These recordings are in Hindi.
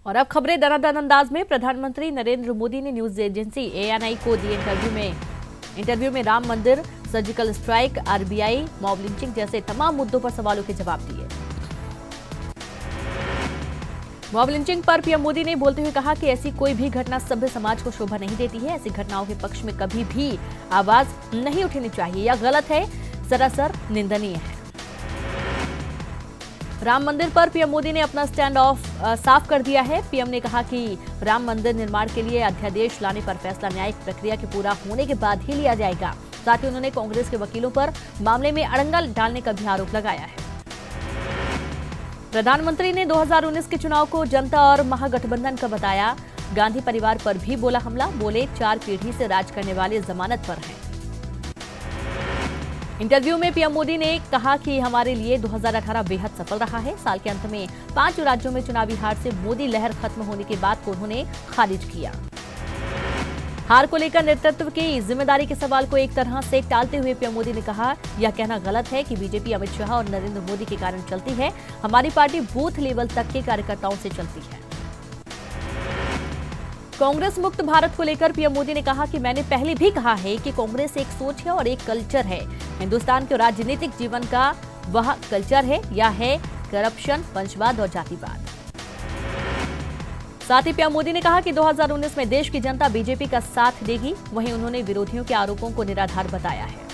और अब खबरें दनादन अंदाज में। प्रधानमंत्री नरेंद्र मोदी ने न्यूज एजेंसी एएनआई को दिए इंटरव्यू में राम मंदिर, surgical strike, RBI, mob lynching जैसे तमाम मुद्दों पर सवालों के जवाब दिए। मॉब लिंचिंग पर पीएम मोदी ने बोलते हुए कहा कि ऐसी कोई भी घटना सभ्य समाज को शोभा नहीं देती है। ऐसी घटनाओं के पक्ष में कभी भी आवाज नहीं उठनी चाहिए। यह गलत है, सरासर निंदनीय है। राम मंदिर पर पीएम मोदी ने अपना स्टैंड ऑफ साफ कर दिया है। पीएम ने कहा कि राम मंदिर निर्माण के लिए अध्यादेश लाने पर फैसला न्यायिक प्रक्रिया के पूरा होने के बाद ही लिया जाएगा। साथ ही उन्होंने कांग्रेस के वकीलों पर मामले में अड़ंगा डालने का भी आरोप लगाया है। प्रधानमंत्री ने 2019 के चुनाव को जनता और महागठबंधन का बताया। गांधी परिवार पर भी बोला हमला। बोले 4 पीढ़ी से राज करने वाले जमानत पर हैं। इंटरव्यू में पीएम मोदी ने कहा कि हमारे लिए 2018 बेहद सफल रहा है। साल के अंत में 5 राज्यों में चुनावी हार से मोदी लहर खत्म होने की बात को उन्होंने खारिज किया। हार को लेकर नेतृत्व की जिम्मेदारी के सवाल को एक तरह से टालते हुए पीएम मोदी ने कहा, यह कहना गलत है कि बीजेपी अमित शाह और नरेंद्र मोदी के कारण चलती है। हमारी पार्टी बूथ लेवल तक के कार्यकर्ताओं से चलती है। कांग्रेस मुक्त भारत को लेकर पीएम मोदी ने कहा कि मैंने पहले भी कहा है कि कांग्रेस एक सोच है और एक कल्चर है। हिंदुस्तान के राजनीतिक जीवन का वह कल्चर है या है करप्शन, वंशवाद और जातिवाद। साथ ही पीएम मोदी ने कहा कि 2019 में देश की जनता बीजेपी का साथ देगी। वहीं उन्होंने विरोधियों के आरोपों को निराधार बताया है।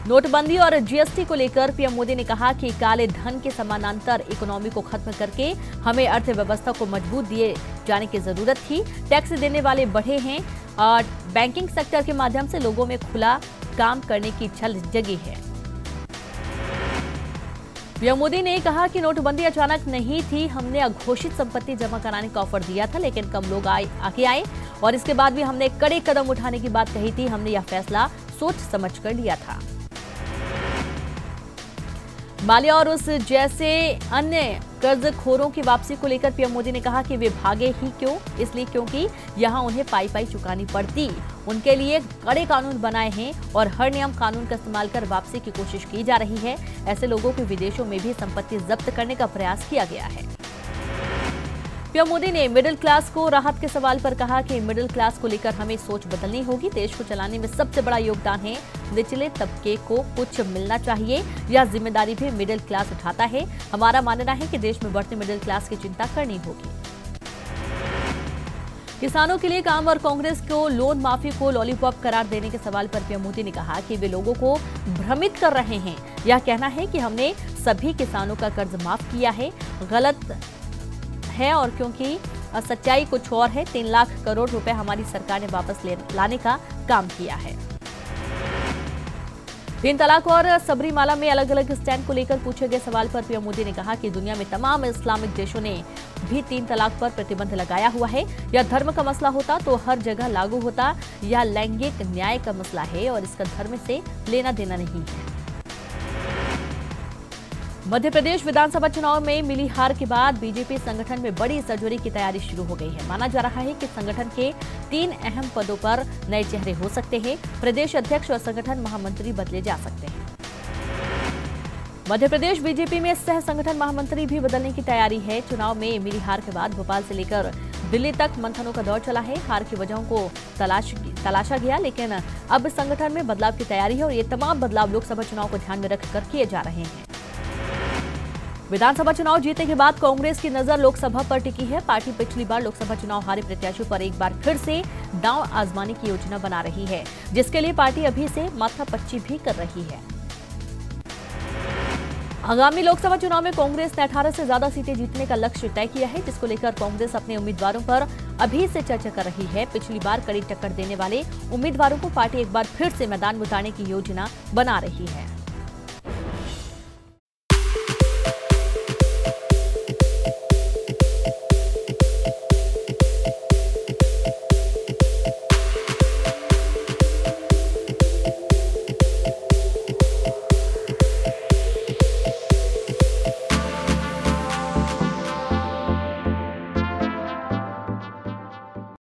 नोटबंदी और जीएसटी को लेकर पीएम मोदी ने कहा कि काले धन के समानांतर इकोनॉमी को खत्म करके हमें अर्थव्यवस्था को मजबूत दिए जाने की जरूरत थी। टैक्स देने वाले बढ़े हैं और बैंकिंग सेक्टर के माध्यम से लोगों में खुला काम करने की छल जगी है। पीएम मोदी ने कहा कि नोटबंदी अचानक नहीं थी। हमने अघोषित संपत्ति जमा कराने का ऑफर दिया था, लेकिन कम लोग आगे आए और इसके बाद भी हमने कड़े कदम उठाने की बात कही थी। हमने यह फैसला सोच समझ कर लिया था। माल्या और उस जैसे अन्य कर्जखोरों की वापसी को लेकर पीएम मोदी ने कहा कि वे भागे ही क्यों? इसलिए क्योंकि यहां उन्हें पाई चुकानी पड़ती। उनके लिए कड़े कानून बनाए हैं और हर नियम कानून का इस्तेमाल कर वापसी की कोशिश की जा रही है। ऐसे लोगों को विदेशों में भी संपत्ति जब्त करने का प्रयास किया गया है। पीएम मोदी ने मिडिल क्लास को राहत के सवाल पर कहा कि मिडिल क्लास को लेकर हमें सोच बदलनी होगी। देश को चलाने में सबसे बड़ा योगदान है निचले तबके को कुछ मिलना चाहिए। यह जिम्मेदारी भी मिडिल क्लास उठाता है। हमारा मानना है कि देश में बढ़ते मिडिल क्लास की चिंता करनी होगी। किसानों के लिए काम और कांग्रेस को लोन माफी को लॉलीपॉप करार देने के सवाल पर पीएम मोदी ने कहा कि वे लोगों को भ्रमित कर रहे हैं। यह कहना है कि हमने सभी किसानों का कर्ज माफ किया है, गलत है। और क्योंकि सच्चाई कुछ और है। 3 लाख करोड़ रुपए हमारी सरकार ने वापस लाने का काम किया है। 3 तलाक और सबरीमाला में अलग अलग स्टैंड को लेकर पूछे गए सवाल पर पीएम मोदी ने कहा कि दुनिया में तमाम इस्लामिक देशों ने भी 3 तलाक पर प्रतिबंध लगाया हुआ है। यह धर्म का मसला होता तो हर जगह लागू होता। यह लैंगिक न्याय का मसला है और इसका धर्म से लेना देना नहीं है। मध्य प्रदेश विधानसभा चुनाव में मिली हार के बाद बीजेपी संगठन में बड़ी सर्जरी की तैयारी शुरू हो गई है। माना जा रहा है कि संगठन के 3 अहम पदों पर नए चेहरे हो सकते हैं। प्रदेश अध्यक्ष और संगठन महामंत्री बदले जा सकते हैं। मध्य प्रदेश बीजेपी में सह संगठन महामंत्री भी बदलने की तैयारी है। चुनाव में मिली हार के बाद भोपाल से लेकर दिल्ली तक मंथनों का दौर चला है। हार की वजहों को तलाशा गया, लेकिन अब संगठन में बदलाव की तैयारी है और ये तमाम बदलाव लोकसभा चुनाव को ध्यान में रखकर किए जा रहे हैं। विधानसभा चुनाव जीतने के बाद कांग्रेस की नजर लोकसभा पर टिकी है। पार्टी पिछली बार लोकसभा चुनाव हारे प्रत्याशियों पर एक बार फिर से दांव आजमाने की योजना बना रही है, जिसके लिए पार्टी अभी से माथापच्ची भी कर रही है। आगामी लोकसभा चुनाव में कांग्रेस ने 18 से ज्यादा सीटें जीतने का लक्ष्य तय किया है, जिसको लेकर कांग्रेस अपने उम्मीदवारों पर अभी से चर्चा कर रही है। पिछली बार कड़ी टक्कर देने वाले उम्मीदवारों को पार्टी एक बार फिर से मैदान में उतारने की योजना बना रही है।